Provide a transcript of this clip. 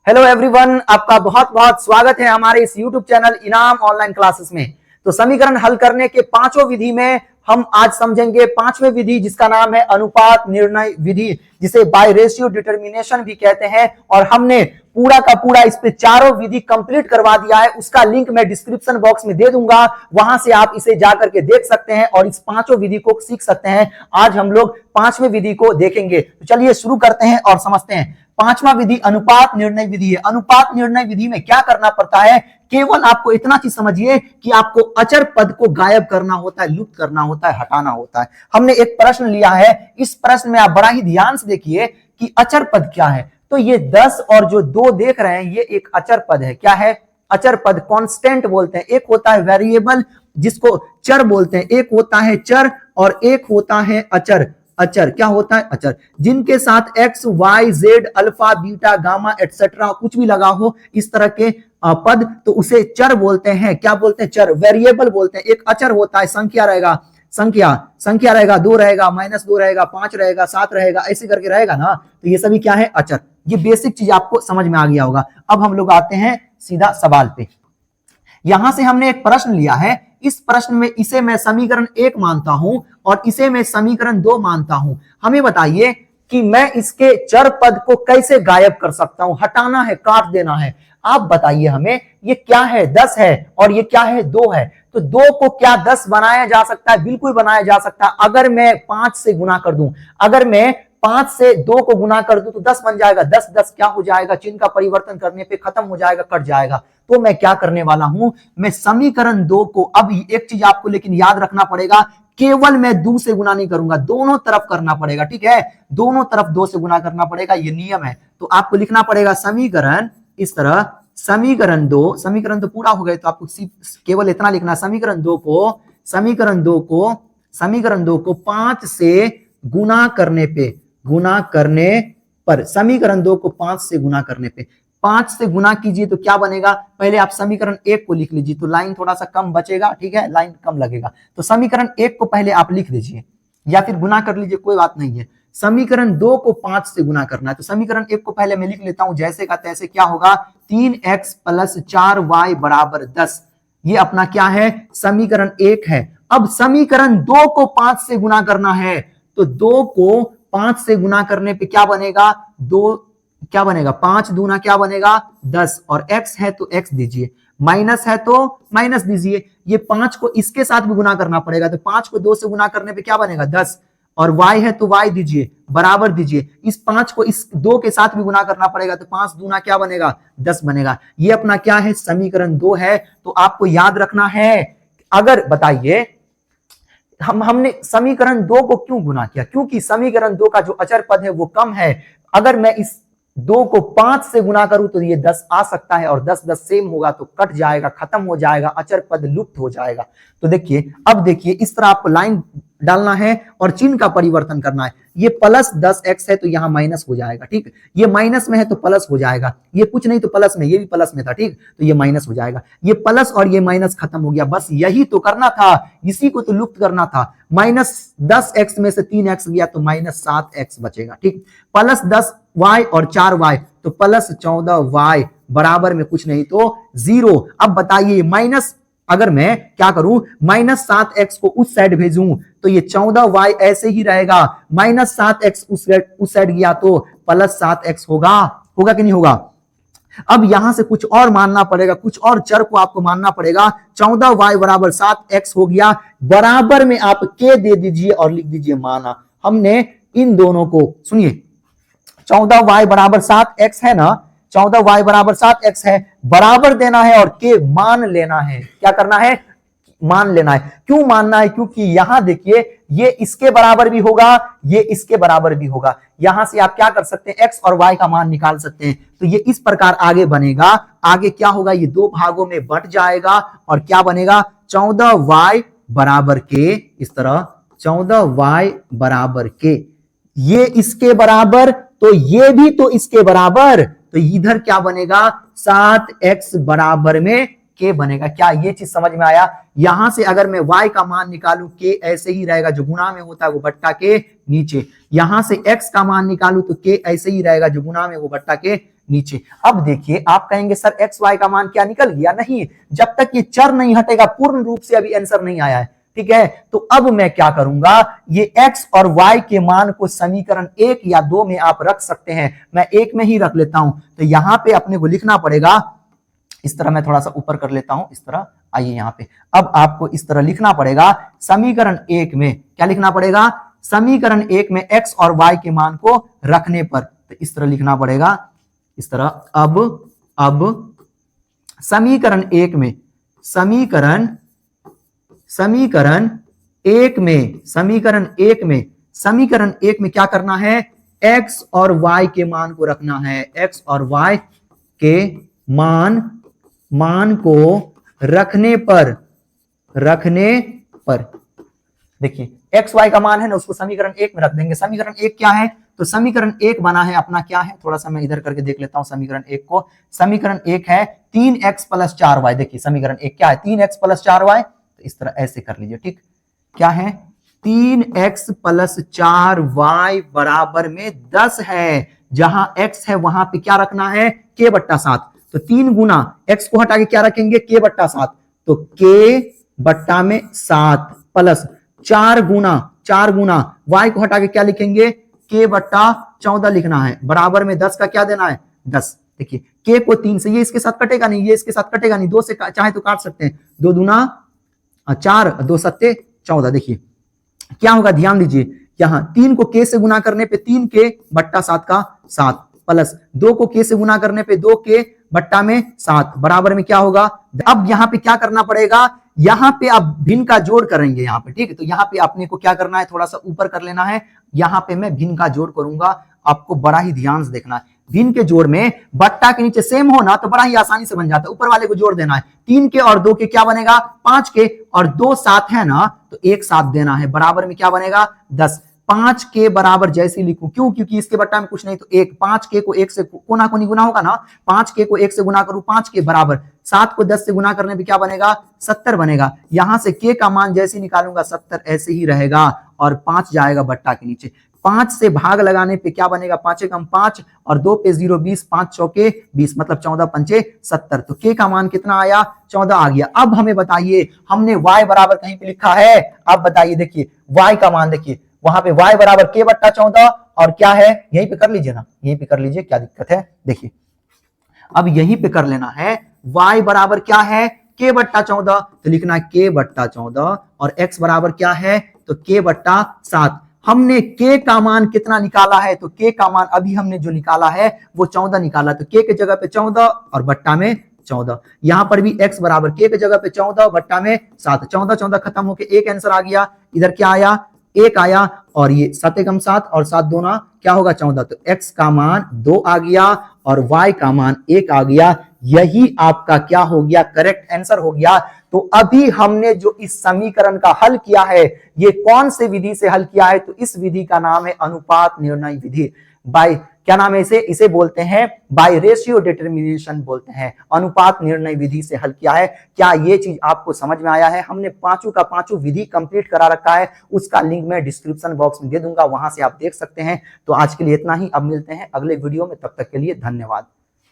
Hello everyone, आपका बहुत बहुत स्वागत है हमारे इस यूट्यूब चैनल इनाम ऑनलाइन क्लासेस में। तो समीकरण हल करने के पांचों विधि में हम आज समझेंगे पांचवें विधि, जिसका नाम है अनुपात निर्णय विधि, जिसे बाय रेशियो डिटर्मिनेशन भी कहते हैं। और हमने पूरा का पूरा इस पे चारों विधि कंप्लीट करवा दिया है। उसका लिंक मैं डिस्क्रिप्शन बॉक्स में दे दूंगा, वहां से आप इसे जाकर के देख सकते हैं और इस पांचों विधि को सीख सकते हैं। आज हम लोग पांचवें विधि को देखेंगे, तो चलिए शुरू करते हैं और समझते हैं। पांचवा विधि अनुपात निर्णय विधि है। अनुपात निर्णय विधि में क्या करना पड़ता है, केवल आपको इतना चीज समझिए कि आपको अचर पद को गायब करना होता है, लुप्त करना होता है, हटाना होता है। हमने एक प्रश्न लिया है, इस प्रश्न में आप बड़ा ही ध्यान से देखिए कि अचर पद क्या है। तो ये 10 और जो 2 देख रहे हैं, ये एक अचर पद है। क्या है? अचर पद। कांस्टेंट बोलते हैं। एक होता है वेरिएबल, जिसको चर बोलते हैं, एक होता है चर और एक होता है अचर। अचर क्या होता है? अचर, जिनके साथ X Y Z alpha beta gamma etcetera कुछ भी लगा हो, इस तरह के पद, तो उसे चर बोलते हैं। क्या बोलते हैं? चर। वेरिएबल बोलते हैं। एक अचर होता है, संख्या रहेगा, संख्या रहेगा, 2 रहेगा, -2 रहेगा, 5 रहेगा, 7 रहेगा, ऐसे करके रहेगा ना। तो ये सभी क्या है? अचर। ये बेसिक चीज आपको समझ में आ गया होगा। अब हम लोग आते हैं सीधा सवाल पे। यहां से हमने एक प्रश्न लिया है। इस प्रश्न में इसे मैं समीकरण 1 मानता हूं और इसे मैं समीकरण 2 मानता हूं। हमें बताइए कि मैं इसके चर पद को कैसे गायब कर सकता हूं, हटाना है, काट देना है। आप बताइए हमें, ये क्या है? 10 है और ये क्या है? 2 है। तो 2 को क्या 10 बनाया जा सकता है? बिल्कुल बनाया जा सकता है। अगर मैं 5 से गुना कर दूं, अगर मैं 5 से 2 को गुना कर दूं तो 10 बन जाएगा। 10 10 क्या हो जाएगा? चिन्ह का परिवर्तन करने पे खत्म हो जाएगा, कट जाएगा। तो मैं क्या करने वाला हूं, मैं समीकरण 2 को, अब एक चीज आपको लेकिन याद रखना पड़ेगा, केवल मैं 2 से गुना नहीं करूंगा, दोनों तरफ करना पड़ेगा। ठीक है, दोनों तरफ 2 से गुना करना पड़ेगा, ये नियम है। तो आपको लिखना पड़ेगा समीकरण इस तरह, समीकरण 2, समीकरण तो पूरा हो गए तो आपको केवल इतना लिखना, समीकरण 2 को 5 से गुना करने पर, समीकरण 2 को 5 से गुना करने पे, 5 से गुना कीजिए तो क्या बनेगा? पहले आप समीकरण 1 को लिख लीजिए, तो लाइन थोड़ा सा कम बचेगा। ठीक है, लाइन कम लगेगा। तो समीकरण 1 को पहले आप लिख दीजिए या फिर गुना कर लीजिए, कोई बात नहीं है। समीकरण 2 को 5 से गुना करना है, तो समीकरण 1 को पहले मैं लिख लेता हूं जैसे का तैसे। क्या होगा? 3x + 4y = 10। ये अपना क्या है? समीकरण 1 है। अब समीकरण 2 को 5 से गुना करना है, तो 2 को 5 से गुना करने पे क्या बनेगा? 2 क्या बनेगा? 5 दूना क्या बनेगा? 10। और x है तो x दीजिए, माइनस है तो माइनस दीजिए। ये 5 को इसके साथ भी गुना करना पड़ेगा, तो 5 को 2 से गुना करने पे क्या बनेगा? 10। और y है तो y दीजिए, बराबर दीजिए। इस 5 को इस 2 के साथ भी गुना करना पड़ेगा, तो 5 दूना क्या बनेगा? 10 बनेगा। ये अपना क्या है? समीकरण 2 है। तो आपको याद रखना है, अगर बताइए हमने समीकरण 2 को क्यों गुना किया? क्योंकि समीकरण 2 का जो अचर पद है वो कम है। अगर मैं इस 2 को 5 से गुना करूं तो ये 10 आ सकता है, और 10 10 सेम होगा तो कट जाएगा, खत्म हो जाएगा, अचर पद लुप्त हो जाएगा। तो देखिए, अब देखिए, इस तरह आपको लाइन डालना है और चिन्ह का परिवर्तन करना है। ये +10x है तो यहां माइनस हो जाएगा। ठीक, ये माइनस में है तो प्लस हो जाएगा। ये कुछ नहीं तो प्लस में, ये भी प्लस में था। ठीक, तो ये माइनस हो जाएगा। ये प्लस और ये माइनस खत्म हो गया। बस यही तो करना था, इसी को तो लुप्त करना था। -10x में से 3x गया तो -7x बचेगा। ठीक, +10y और 4y तो +14y बराबर में कुछ नहीं तो 0। अब बताइए, माइनस, अगर मैं क्या करूं, -7x को उस साइड भेजूं तो ये 14y ऐसे ही रहेगा। -7x उस साइड गया तो +7x होगा कि नहीं होगा? अब यहां से कुछ और मानना पड़ेगा, कुछ और चर को आपको मानना पड़ेगा। 14y = 7x हो गया, बराबर में आप k दे दीजिए और लिख दीजिए माना। हमने इन दोनों को, सुनिए, 14y = 7x है ना, 14y = 7x है, बराबर देना है और k मान लेना है। क्या करना है? मान लेना है। क्यों मानना है? क्योंकि यहां देखिए, ये इसके बराबर भी होगा, ये इसके बराबर भी होगा। यहां से आप क्या कर सकते हैं? x और y का मान निकाल सकते हैं। तो ये इस प्रकार आगे बनेगा। आगे क्या होगा? ये 2 भागों में बट जाएगा और क्या बनेगा? 14y = k, इस तरह 14y = k। ये इसके बराबर तो ये भी तो इसके बराबर, तो इधर क्या बनेगा? 7x बराबर में k बनेगा। क्या ये चीज समझ में आया? यहां से अगर मैं y का मान निकालूं, k ऐसे ही रहेगा, जो गुणा में होता है वो बट्टा के नीचे। यहां से x का मान निकालूं तो k ऐसे ही रहेगा, जो गुणा में वो बट्टा के नीचे। अब देखिए आप कहेंगे सर एक्स वाई का मान क्या निकल गया? नहीं, जब तक ये चर नहीं हटेगा पूर्ण रूप से अभी आंसर नहीं आया है, ठीक है। तो अब मैं क्या करूंगा, ये x और y के मान को समीकरण 1 या 2 में आप रख सकते हैं, मैं 1 में ही रख लेता हूं। तो यहां पे अपने को लिखना पड़ेगा, इस तरह मैं थोड़ा सा ऊपर कर लेता हूं, इस तरह आइए यहां पे। अब आपको इस तरह लिखना पड़ेगा, समीकरण 1 में क्या लिखना पड़ेगा, समीकरण 1 में x और y के मान को रखने पर, तो इस तरह लिखना पड़ेगा, इस तरह। अब समीकरण 1 में, समीकरण 1 में क्या करना है, x और y के मान को रखना है, x और y के मान को रखने पर देखिए x y का मान है ना, उसको समीकरण 1 में रख देंगे। समीकरण 1 क्या है, तो समीकरण 1 बना है अपना, क्या है, थोड़ा सा मैं इधर करके देख लेता हूं समीकरण 1 को। समीकरण 1 है 3x + 4y। देखिए समीकरण 1 क्या है, 3x + 4y। तो इस तरह ऐसे कर लीजिए, ठीक। क्या है, 3x + 4y बराबर में 10 है। जहां x है वहां पे क्या रखना है, k/7। तो 3 गुना x को हटा के क्या रखेंगे, k/7। तो k/7 प्लस 4 गुना y को हटा के क्या लिखेंगे, k/14 लिखना है, बराबर में 10 का क्या देना है, 10। देखिए k को 3 से, ये इसके साथ कटेगा नहीं, ये इसके साथ कटेगा नहीं, 2 से चाहे तो काट सकते हैं, 2 दूना 4, 2 सत्ते 14। देखिए क्या होगा, ध्यान दीजिए, यहां 3 को k से गुना करने पे 3k/7 का 7 प्लस 2 को k से गुना करने पे 2k/7 बराबर में क्या होगा। अब यहां पे क्या करना पड़ेगा, यहां पे आप भिन्न का जोड़ करेंगे यहां पे, ठीक है। तो यहां पे आपने को क्या करना है, थोड़ा सा ऊपर कर लेना है। यहां पे मैं भिन्न का जोड़ करूंगा, आपको बड़ा ही ध्यान से देखना है। भिन्न के जोड़ में बट्टा के नीचे सेम हो ना तो बड़ा ही आसानी से बन जाता है, ऊपर वाले को जोड़ देना है। 3k और 2k क्या बनेगा, 5k, और 2 7 है ना तो 1 7 देना है, बराबर में क्या बनेगा, 10। 5k बराबर जैसे लिखूं, क्यों, क्योंकि इसके बट्टा में कुछ नहीं तो 1, 5k को 1 से कोना कोनी गुना होगा ना, 5k को 1 से गुना करूं, 5k बराबर 7 को 10 से गुना करने पे क्या बनेगा, 70 बनेगा। यहां से k का मान जैसे निकालूंगा 70 ऐसे ही रहेगा, और 5 जाएगा बट्टा के नीचे। 5 से भाग लगाने पे क्या बनेगा, 5 कम 5 और 2 पे 0 20, 5 चौके 20, मतलब 14 पंचे 70। तो k का मान कितना आया, 14 आ गया। अब हमें बताइए, हमने y बराबर कहीं पे लिखा है, अब बताइए, देखिए y का मान देखिए, वहां पे y बराबर k/14 और क्या है, यहीं पे कर लीजिए ना, यहीं पे कर लीजिए, क्या दिक्कत है। देखिए अब यहीं पे कर लेना है, y बराबर क्या है, k/14, तो लिखना है k/14, और x बराबर क्या है, तो k/7। हमने k का मान कितना निकाला है, तो k का मान अभी हमने जो निकाला है वो 14 निकाला, तो k के जगह पे 14 और बट्टा में 14। यहां पर भी x बराबर k के जगह पे 14 बट्टा में 7, 14 14 खत्म होके एक आंसर आ गया। इधर क्या आया, 1 आया, और ये 7 कम 7 और 7 दूना क्या होगा, 14। तो x का मान 2 आ गया और y का मान 1 आ गया। यही आपका क्या हो गया, करेक्ट आंसर हो गया। तो अभी हमने जो इस समीकरण का हल किया है, ये कौन से विधि से हल किया है, तो इस विधि का नाम है अनुपात निर्णय विधि। बाय क्या नाम है इसे बोलते हैं, बाय रेशियो डिटर्मिनेशन बोलते हैं, अनुपात निर्णय विधि से हल किया है। क्या ये चीज आपको समझ में आया है? हमने पांचों का पांचों विधि कंप्लीट करा रखा है, उसका लिंक मैं डिस्क्रिप्शन बॉक्स में दे दूंगा, वहां से आप देख सकते हैं। तो आज के लिए इतना ही, अब मिलते हैं अगले वीडियो में, तब तक के लिए धन्यवाद।